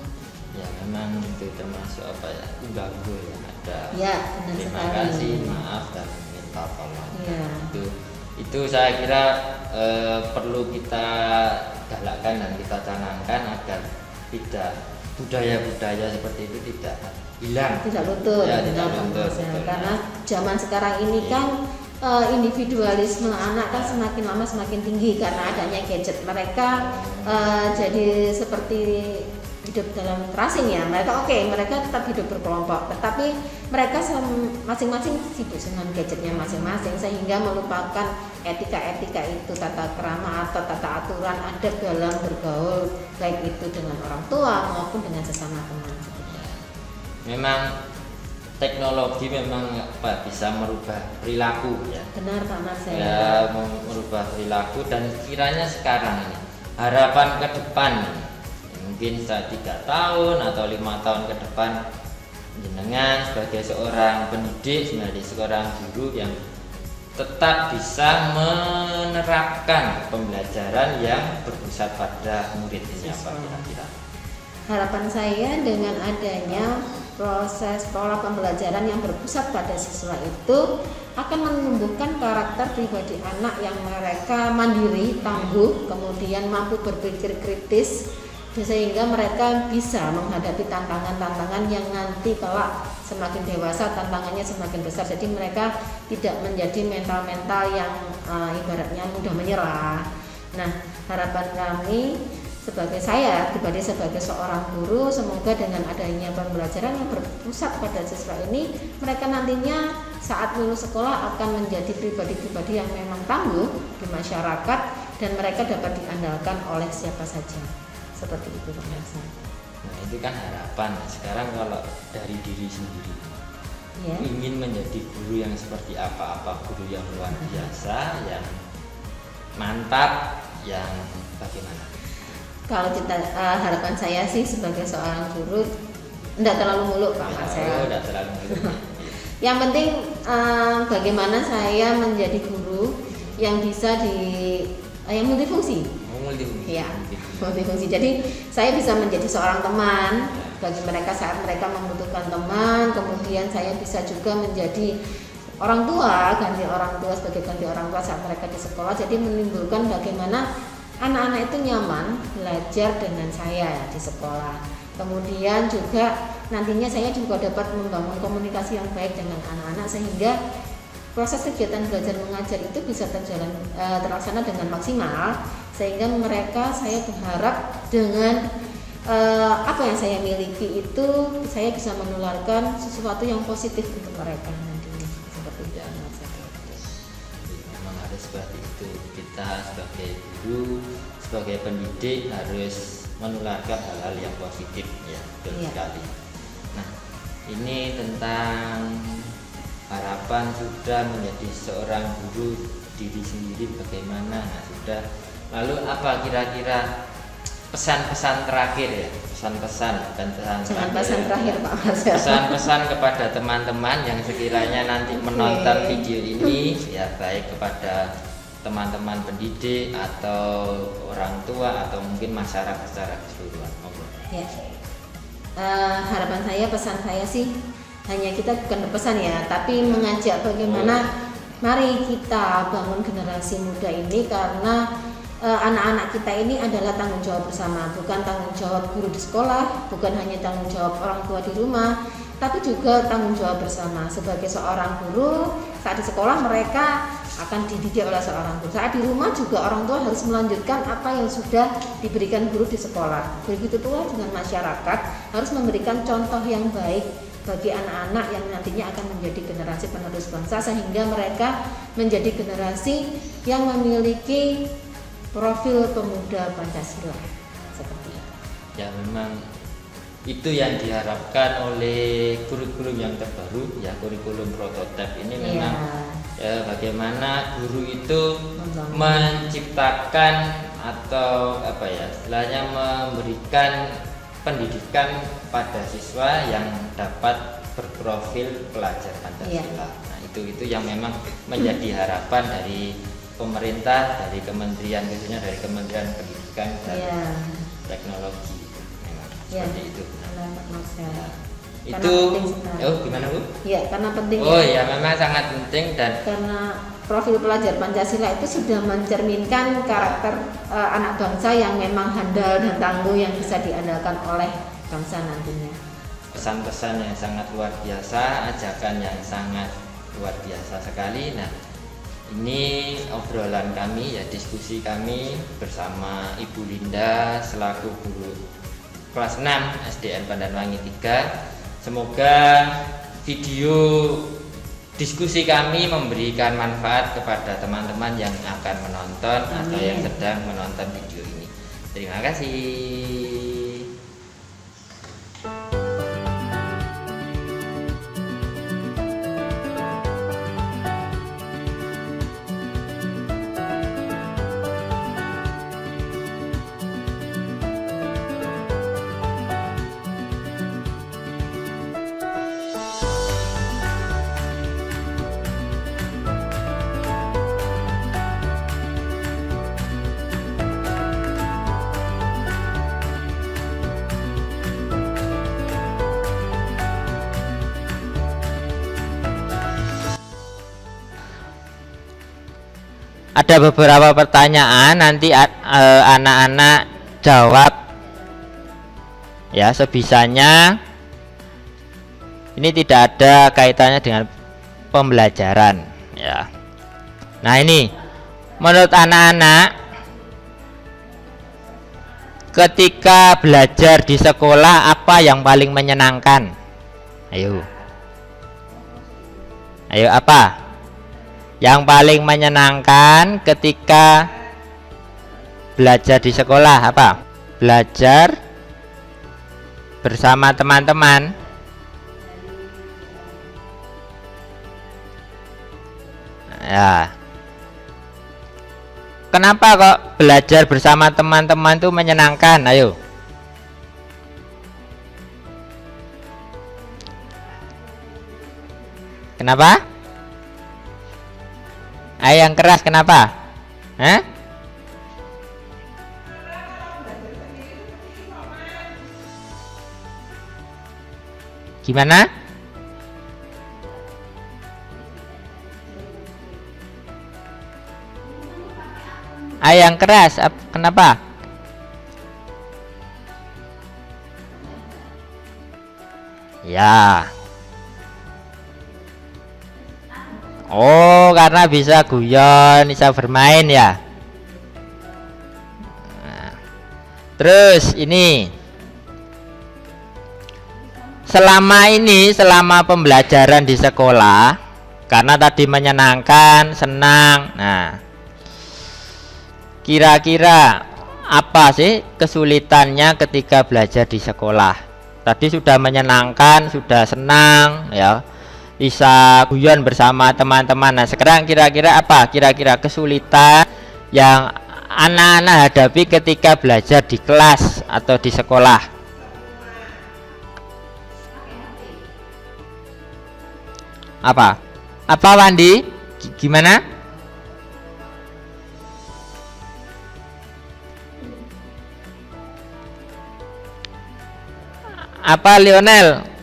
Ya, memang itu termasuk ganggu ya, ada ya, terima sekali. kasih, maaf, dan minta tolong. Ya. Itu saya kira perlu kita galakkan dan kita canangkan agar tidak budaya-budaya seperti itu tidak hilang, tidak luntur, ya, tidak luntur, karena zaman sekarang ini kan individualisme anak kan semakin lama semakin tinggi karena adanya gadget. Mereka jadi seperti hidup dalam terasing ya. Mereka tetap hidup berkelompok, tetapi mereka masing-masing sibuk dengan gadgetnya masing-masing sehingga melupakan etika-etika itu, tata krama atau tata aturan adab dalam bergaul, baik itu dengan orang tua maupun dengan sesama teman. Memang teknologi memang bisa merubah perilaku ya. Benar Pak Marcel. Ya, merubah perilaku, dan kiranya sekarang ini harapan ke depan mungkin 3 tahun atau 5 tahun ke depan, jenengan sebagai seorang pendidik, sebagai seorang guru yang tetap bisa menerapkan pembelajaran yang berpusat pada murid ini, apa kira-kira? Harapan saya dengan adanya proses pola pembelajaran yang berpusat pada siswa itu akan menumbuhkan karakter pribadi anak yang mereka mandiri, tangguh, kemudian mampu berpikir kritis, sehingga mereka bisa menghadapi tantangan-tantangan yang nanti kelak semakin dewasa tantangannya semakin besar. Jadi mereka tidak menjadi mental-mental yang ibaratnya mudah menyerah. Nah, harapan kami sebagai saya pribadi sebagai seorang guru, semoga dengan adanya pembelajaran yang berpusat pada siswa ini, mereka nantinya saat lulus sekolah akan menjadi pribadi-pribadi yang memang tangguh di masyarakat dan mereka dapat diandalkan oleh siapa saja. Seperti itu Pak Hasan. Nah itu kan harapan. Sekarang kalau dari diri sendiri, Ya. ingin menjadi guru yang seperti apa guru yang luar biasa, yang mantap, yang bagaimana? Kalau harapan saya sih sebagai seorang guru tidak terlalu muluk Pak Marcel. Tidak terlalu muluk. Yang penting bagaimana saya menjadi guru yang bisa yang multifungsi. Multifungsi. Ya, multifungsi. Jadi saya bisa menjadi seorang teman bagi mereka saat mereka membutuhkan teman. Kemudian saya bisa juga menjadi orang tua, ganti orang tua sebagai ganti orang tua saat mereka di sekolah. Jadi menimbulkan bagaimana anak-anak itu nyaman belajar dengan saya di sekolah. Kemudian juga nantinya saya juga dapat membangun komunikasi yang baik dengan anak-anak sehingga proses kegiatan belajar mengajar itu bisa terlaksana dengan maksimal, sehingga mereka saya berharap dengan apa yang saya miliki itu saya bisa menularkan sesuatu yang positif untuk mereka nantinya. Seperti itu. Memang harus seperti itu. Kita sebagai guru, sebagai pendidik harus menularkan hal-hal yang positif, ya, betul sekali. Nah, ini tentang harapan sudah menjadi seorang guru diri sendiri bagaimana. Nah, sudah. Lalu apa kira-kira pesan-pesan terakhir ya? Pesan-pesan dan pesan terakhir Pak Marcel. Pesan-pesan kepada teman-teman yang sekiranya nanti menonton video ini, ya baik kepada teman-teman pendidik atau orang tua atau mungkin masyarakat secara keseluruhan. Ya. Harapan saya, pesan saya sih hanya kita bukan berpesan ya, tapi mengajak bagaimana mari kita bangun generasi muda ini, karena anak-anak kita ini adalah tanggung jawab bersama, bukan tanggung jawab guru di sekolah, bukan hanya tanggung jawab orang tua di rumah, tapi juga tanggung jawab bersama. Sebagai seorang guru, saat di sekolah mereka akan dididik oleh seorang guru. Saat di rumah juga orang tua harus melanjutkan apa yang sudah diberikan guru di sekolah. Begitu pula dengan masyarakat, harus memberikan contoh yang baik bagi anak-anak yang nantinya akan menjadi generasi penerus bangsa, sehingga mereka menjadi generasi yang memiliki profil pemuda Pancasila. Seperti itu. Ya, memang itu yang diharapkan oleh kurikulum yang terbaru, ya, kurikulum prototipe ini memang bagaimana guru itu menciptakan atau apa ya, istilahnya memberikan pendidikan pada siswa yang dapat berprofil pelajar Pancasila. Nah, itu yang memang menjadi harapan dari pemerintah, dari kementerian, khususnya dari Kementerian Pendidikan dan Teknologi. Memang seperti itu. Itu gimana Bu? Ya, karena penting. Ya, memang sangat penting, dan karena profil pelajar Pancasila itu sudah mencerminkan karakter anak bangsa yang memang handal dan tangguh yang bisa diandalkan oleh bangsa nantinya. Pesan-pesan yang sangat luar biasa, ajakan yang sangat luar biasa sekali. Nah, ini obrolan kami, ya, diskusi kami bersama Ibu Linda selaku guru kelas 6 SDN Pandanwangi 3. Semoga video diskusi kami memberikan manfaat kepada teman-teman yang akan menonton atau yang sedang menonton video ini. Terima kasih. Ada beberapa pertanyaan, nanti anak-anak jawab ya sebisanya. Ini tidak ada kaitannya dengan pembelajaran, ya. Nah, ini menurut anak-anak ketika belajar di sekolah apa yang paling menyenangkan? Ayo. Ayo, apa? Yang paling menyenangkan ketika belajar di sekolah apa? Belajar bersama teman-teman. Ya. Kenapa kok belajar bersama teman-teman itu menyenangkan? Ayo. Kenapa? Ayo yang keras, kenapa? Hah? Gimana? Ayo yang keras, kenapa? Ya. Oh, karena bisa guyon, bisa bermain ya. Nah, terus ini, selama pembelajaran di sekolah, karena tadi menyenangkan, senang. Nah, kira-kira apa sih kesulitannya ketika belajar di sekolah? Tadi sudah menyenangkan, sudah senang, ya. Bisa guyon bersama teman-teman. Nah, sekarang kira-kira apa? Kira-kira kesulitan yang anak-anak hadapi ketika belajar di kelas atau di sekolah? Apa? Apa, Wandi? Gimana? Apa, Lionel?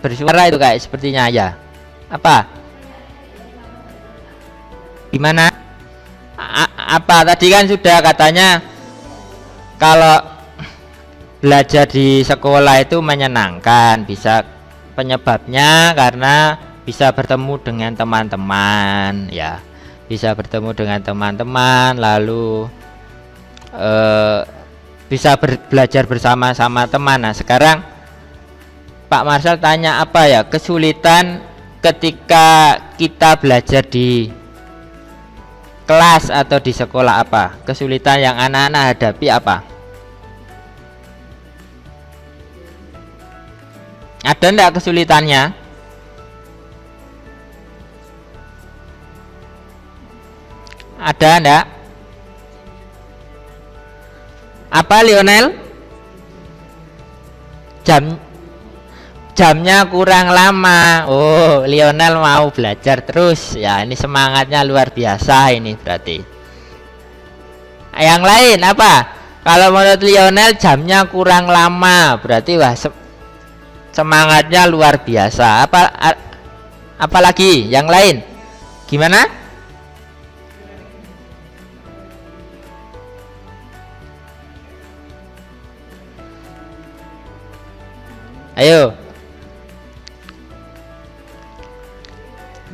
Bersuara itu kayak sepertinya ya. Apa? Gimana? Apa tadi kan sudah katanya kalau belajar di sekolah itu menyenangkan, bisa penyebabnya karena bisa bertemu dengan teman-teman, ya. Bisa bertemu dengan teman-teman, lalu bisa belajar bersama-sama teman. Nah, sekarang Pak Marshall tanya apa ya kesulitan ketika kita belajar di kelas atau di sekolah, apa kesulitan yang anak-anak hadapi, apa? Ada enggak kesulitannya? Ada enggak? Apa, Lionel? Jamnya kurang lama. Oh, Lionel mau belajar terus. Ya, ini semangatnya luar biasa ini berarti. Yang lain apa? Kalau menurut Lionel jamnya kurang lama, berarti wah semangatnya luar biasa. Apalagi yang lain? Gimana? Ayo.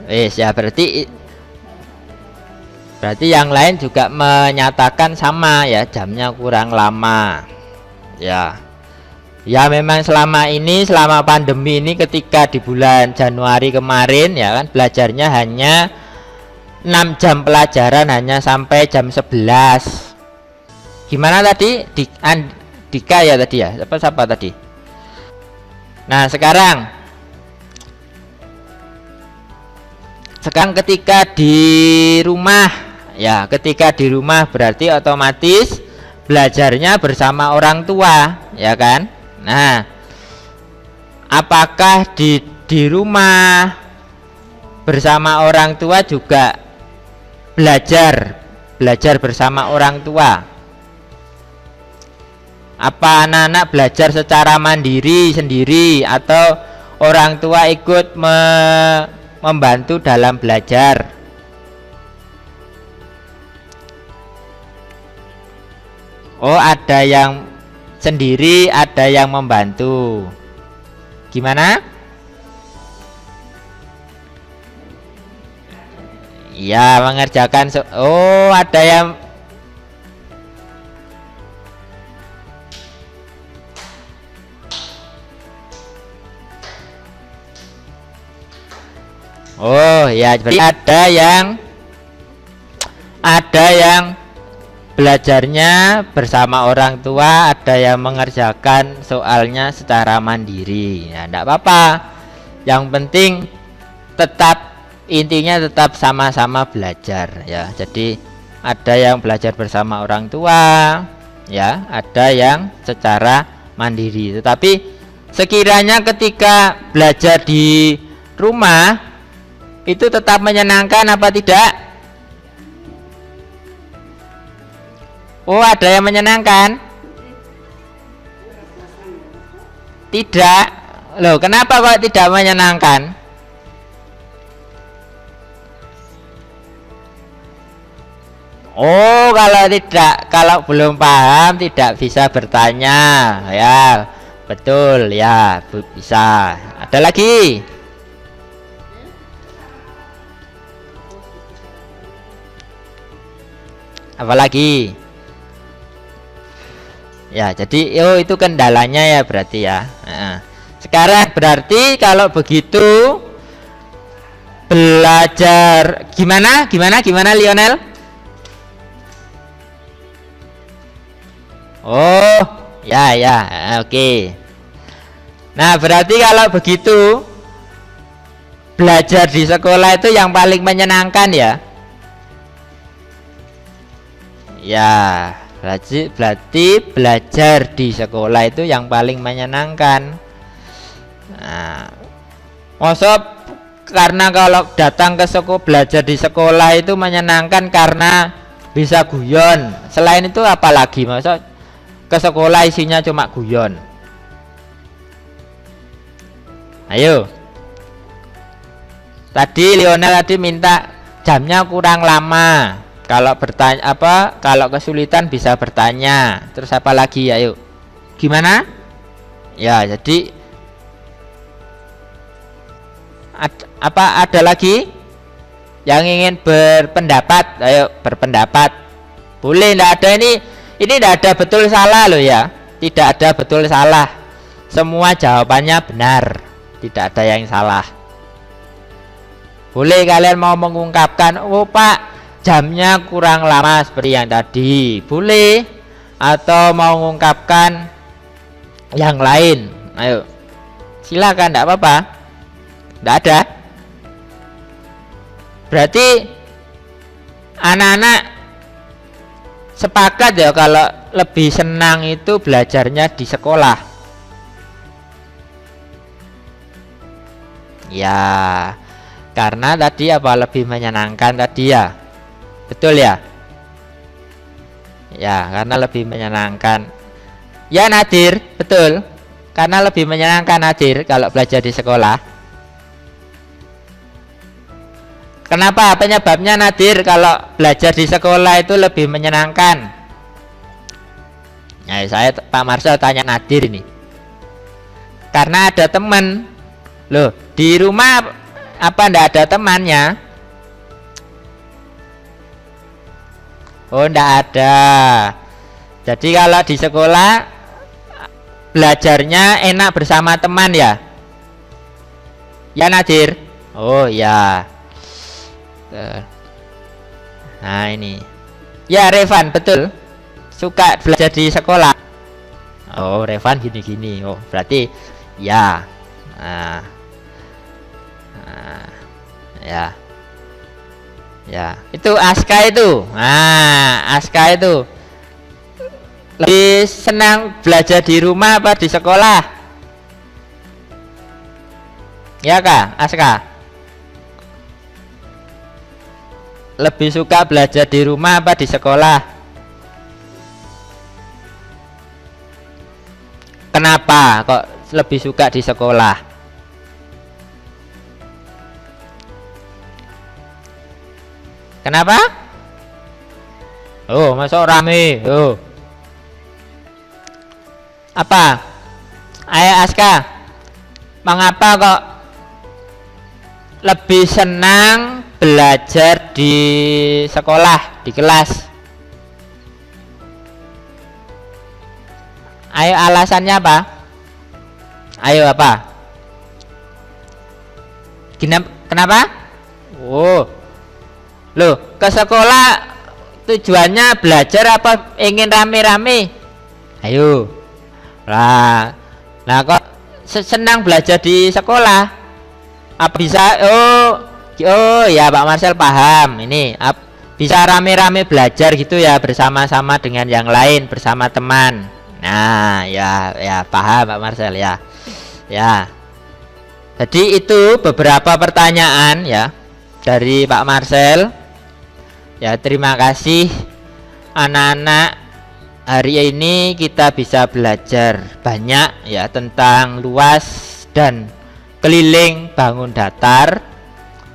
Ya berarti yang lain juga menyatakan sama ya, jamnya kurang lama. Ya memang selama pandemi ini, ketika di bulan Januari kemarin ya kan, belajarnya hanya 6 jam pelajaran, hanya sampai jam 11. Gimana tadi? Dika ya tadi ya? Siapa tadi? Nah, sekarang ketika di rumah ya, berarti otomatis belajarnya bersama orang tua ya kan. Nah, apakah di rumah bersama orang tua juga belajar bersama orang tua? Apa anak-anak belajar secara mandiri sendiri atau orang tua ikut membantu dalam belajar? Oh, ada yang sendiri, ada yang membantu. Gimana? Ya, mengerjakan. Oh, ada yang Oh ya, berarti ada yang belajarnya bersama orang tua, ada yang mengerjakan soalnya secara mandiri. Ya, enggak apa-apa. Yang penting intinya tetap sama-sama belajar ya. Jadi ada yang belajar bersama orang tua, ya, ada yang secara mandiri. Tetapi sekiranya ketika belajar di rumah itu tetap menyenangkan apa tidak? Oh, ada yang menyenangkan? Tidak. Loh, kenapa kok tidak menyenangkan? Oh, kalau belum paham tidak bisa bertanya, ya, betul ya, bisa. Ada lagi? Apa lagi? Ya, jadi itu kendalanya ya berarti ya. Nah, sekarang berarti kalau begitu belajar gimana Lionel? Oh, ya, oke. Nah, berarti kalau begitu belajar di sekolah itu yang paling menyenangkan ya? Ya, berarti belajar di sekolah itu yang paling menyenangkan. Nah, karena kalau datang ke sekolah, belajar di sekolah itu menyenangkan karena bisa guyon. Selain itu apalagi? Maksud ke sekolah isinya cuma guyon. Ayo. Tadi Lionel minta jamnya kurang lama. Kalau bertanya kalau kesulitan bisa bertanya. Terus apa lagi? Ayo. Gimana? Ya, jadi ada lagi yang ingin berpendapat? Ayo berpendapat. Boleh, enggak ada ini tidak ada betul salah loh ya. Tidak ada betul salah. Semua jawabannya benar. Tidak ada yang salah. Boleh kalian mau mengungkapkan, oh Pak, jamnya kurang lama seperti yang tadi. Boleh. Atau mau mengungkapkan yang lain. Ayo. Silakan, enggak apa-apa. Enggak ada. Berarti anak-anak sepakat ya kalau lebih senang itu belajarnya di sekolah. Ya, karena tadi lebih menyenangkan tadi ya. Betul ya? Ya, karena lebih menyenangkan. Ya Nadir, betul. Karena lebih menyenangkan Nadir kalau belajar di sekolah. Kenapa? Penyebabnya Nadir kalau belajar di sekolah itu lebih menyenangkan? Nah, saya Pak Marcel tanya Nadir ini. Karena ada teman. Loh, di rumah enggak ada temannya? Oh, enggak ada. Jadi kalau di sekolah belajarnya enak bersama teman ya? Ya Nadir? Oh ya. Nah ini. Ya Revan, betul. Suka belajar di sekolah. Oh, Revan gini-gini. Oh, berarti ya. Ya. Ya, itu Aska itu. Nah, Aska itu lebih senang belajar di rumah apa di sekolah? Ya Kak, Aska? Lebih suka belajar di rumah apa di sekolah? Kenapa kok lebih suka di sekolah? Kenapa? Oh, masuk rame. Oh. Apa? Ayo Aska, mengapa kok lebih senang belajar di sekolah, di kelas? Ayo alasannya apa? Ayo apa? Kenapa? Oh. Loh, ke sekolah tujuannya belajar apa ingin rame-rame? Ayo. Lah kok senang belajar di sekolah? Apa bisa? Oh ya, Pak Marcel paham. Ini bisa rame-rame belajar gitu ya, bersama-sama dengan yang lain, bersama teman. Nah, ya paham Pak Marcel ya. Ya. Jadi itu beberapa pertanyaan ya dari Pak Marcel. Ya, terima kasih anak-anak. Hari ini kita bisa belajar banyak ya tentang luas dan keliling bangun datar.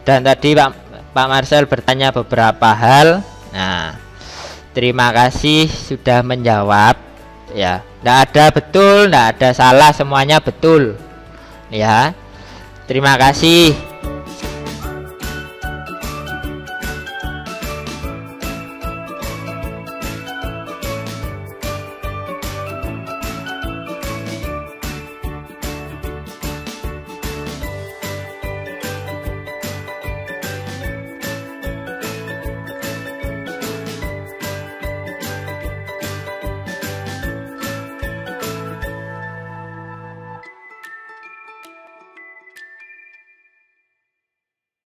Dan tadi Pak Marcel bertanya beberapa hal. Nah, terima kasih sudah menjawab ya. Tidak ada betul, tidak ada salah, semuanya betul ya. Terima kasih.